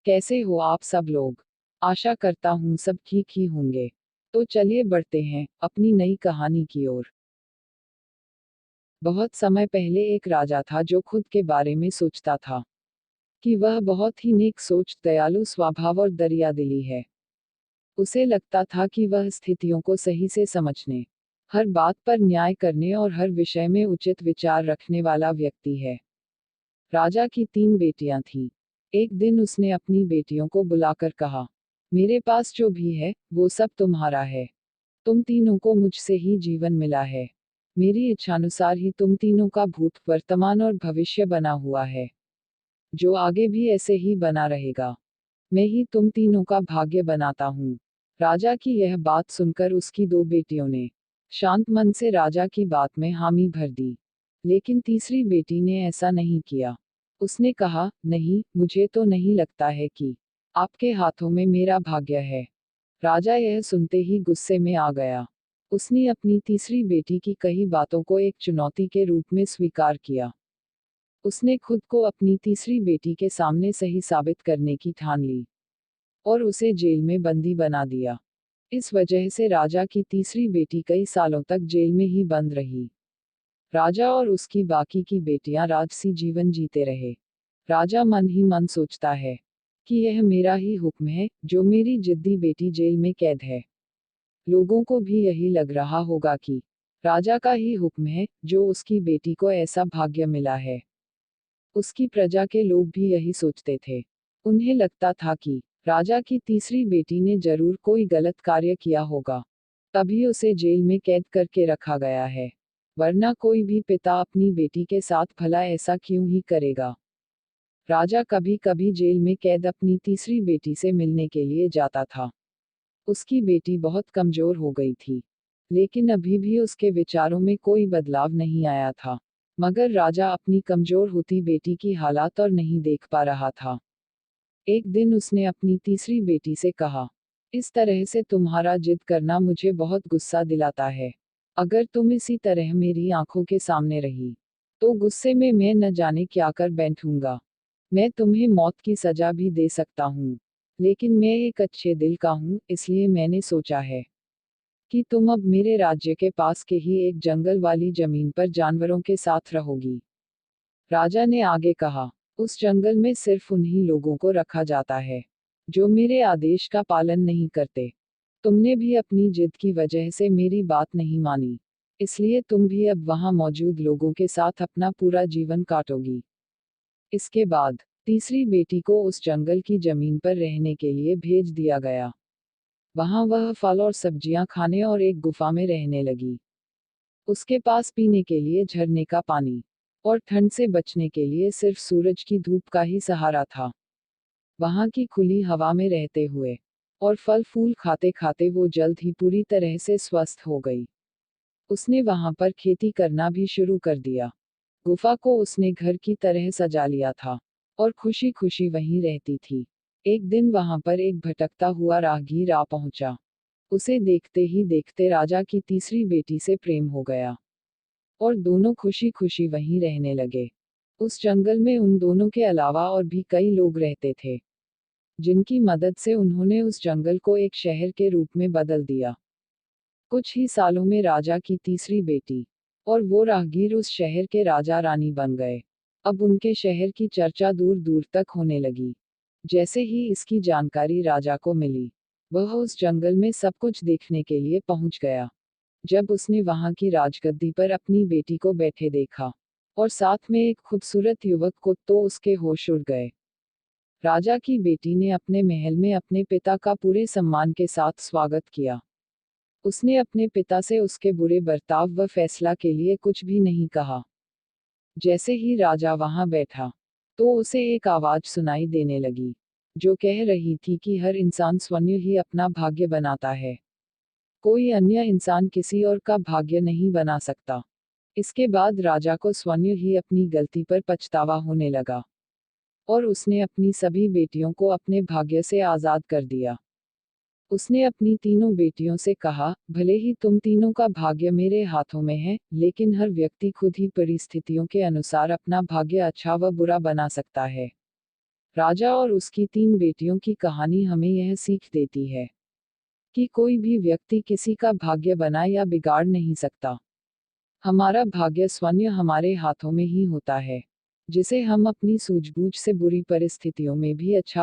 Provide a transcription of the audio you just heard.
कैसे हो आप सब लोग। आशा करता हूँ सब ठीक ही होंगे। तो चलिए बढ़ते हैं अपनी नई कहानी की ओर। बहुत समय पहले एक राजा था जो खुद के बारे में सोचता था कि वह बहुत ही नेक सोच, दयालु स्वभाव और दरियादिली है। उसे लगता था कि वह स्थितियों को सही से समझने, हर बात पर न्याय करने और हर विषय में उचित विचार रखने वाला व्यक्ति है। राजा की 3 बेटियां थीं। एक दिन उसने अपनी बेटियों को बुलाकर कहा, मेरे पास जो भी है वो सब तुम्हारा है। तुम तीनों को मुझसे ही जीवन मिला है। मेरी इच्छानुसार ही तुम तीनों का भूत, वर्तमान और भविष्य बना हुआ है, जो आगे भी ऐसे ही बना रहेगा। मैं ही तुम तीनों का भाग्य बनाता हूँ। राजा की यह बात सुनकर उसकी 2 बेटियों ने शांत मन से राजा की बात में हामी भर दी। लेकिन तीसरी बेटी ने ऐसा नहीं किया। उसने कहा, नहीं, मुझे तो नहीं लगता है कि आपके हाथों में मेरा भाग्य है। राजा यह सुनते ही गुस्से में आ गया। उसने अपनी तीसरी बेटी की कही बातों को एक चुनौती के रूप में स्वीकार किया। उसने खुद को अपनी तीसरी बेटी के सामने सही साबित करने की ठान ली और उसे जेल में बंदी बना दिया। इस वजह से राजा की तीसरी बेटी कई सालों तक जेल में ही बंद रही। राजा और उसकी बाकी की बेटियां राजसी जीवन जीते रहे। राजा मन ही मन सोचता है कि यह मेरा ही हुक्म है, जो मेरी जिद्दी बेटी जेल में कैद है। लोगों को भी यही लग रहा होगा कि राजा का ही हुक्म है, जो उसकी बेटी को ऐसा भाग्य मिला है। उसकी प्रजा के लोग भी यही सोचते थे। उन्हें लगता था कि राजा की तीसरी बेटी ने जरूर कोई गलत कार्य किया होगा, तभी उसे जेल में कैद करके रखा गया है। वरना कोई भी पिता अपनी बेटी के साथ भला ऐसा क्यों ही करेगा। राजा कभी कभी जेल में कैद अपनी तीसरी बेटी से मिलने के लिए जाता था। उसकी बेटी बहुत कमजोर हो गई थी, लेकिन अभी भी उसके विचारों में कोई बदलाव नहीं आया था। मगर राजा अपनी कमजोर होती बेटी की हालात और नहीं देख पा रहा था। एक दिन उसने अपनी तीसरी बेटी से कहा, इस तरह से तुम्हारा जिद करना मुझे बहुत गुस्सा दिलाता है। अगर तुम इसी तरह मेरी आंखों के सामने रही, तो गुस्से में मैं न जाने क्या कर बैठूंगा। मैं तुम्हें मौत की सजा भी दे सकता हूँ, लेकिन मैं एक अच्छे दिल का हूँ, इसलिए मैंने सोचा है कि तुम अब मेरे राज्य के पास के ही एक जंगल वाली जमीन पर जानवरों के साथ रहोगी। राजा ने आगे कहा, उस जंगल में सिर्फ उन्हीं लोगों को रखा जाता है जो मेरे आदेश का पालन नहीं करते। तुमने भी अपनी जिद की वजह से मेरी बात नहीं मानी, इसलिए तुम भी अब वहां मौजूद लोगों के साथ अपना पूरा जीवन काटोगी। इसके बाद तीसरी बेटी को उस जंगल की जमीन पर रहने के लिए भेज दिया गया। वहां वह फल और सब्जियां खाने और एक गुफा में रहने लगी। उसके पास पीने के लिए झरने का पानी और ठंड से बचने के लिए सिर्फ सूरज की धूप का ही सहारा था। वहां की खुली हवा में रहते हुए और फल फूल खाते खाते वो जल्द ही पूरी तरह से स्वस्थ हो गई। उसने वहां पर खेती करना भी शुरू कर दिया। गुफा को उसने घर की तरह सजा लिया था और खुशी खुशी वहीं रहती थी। एक दिन वहां पर एक भटकता हुआ राहगीर आ पहुंचा। उसे देखते ही देखते राजा की तीसरी बेटी से प्रेम हो गया और दोनों खुशी खुशी वहीं रहने लगे। उस जंगल में उन दोनों के अलावा और भी कई लोग रहते थे, जिनकी मदद से उन्होंने उस जंगल को एक शहर के रूप में बदल दिया। कुछ ही सालों में राजा की तीसरी बेटी और वो राहगीर उस शहर के राजा रानी बन गए। अब उनके शहर की चर्चा दूर दूर तक होने लगी। जैसे ही इसकी जानकारी राजा को मिली, वह उस जंगल में सब कुछ देखने के लिए पहुंच गया। जब उसने वहां की राजगद्दी पर अपनी बेटी को बैठे देखा और साथ में एक खूबसूरत युवक को, तो उसके होश उड़ गए। राजा की बेटी ने अपने महल में अपने पिता का पूरे सम्मान के साथ स्वागत किया। उसने अपने पिता से उसके बुरे बर्ताव व फैसला के लिए कुछ भी नहीं कहा। जैसे ही राजा वहां बैठा, तो उसे एक आवाज सुनाई देने लगी, जो कह रही थी कि हर इंसान स्वयं ही अपना भाग्य बनाता है। कोई अन्य इंसान किसी और का भाग्य नहीं बना सकता। इसके बाद राजा को स्वयं ही अपनी गलती पर पछतावा होने लगा और उसने अपनी सभी बेटियों को अपने भाग्य से आजाद कर दिया। उसने अपनी तीनों बेटियों से कहा, भले ही तुम तीनों का भाग्य मेरे हाथों में है, लेकिन हर व्यक्ति खुद ही परिस्थितियों के अनुसार अपना भाग्य अच्छा व बुरा बना सकता है। राजा और उसकी 3 बेटियों की कहानी हमें यह सीख देती है कि कोई भी व्यक्ति किसी का भाग्य बना या बिगाड़ नहीं सकता। हमारा भाग्य स्वयं हमारे हाथों में ही होता है, जिसे हम अपनी सूझबूझ से बुरी परिस्थितियों में भी अच्छा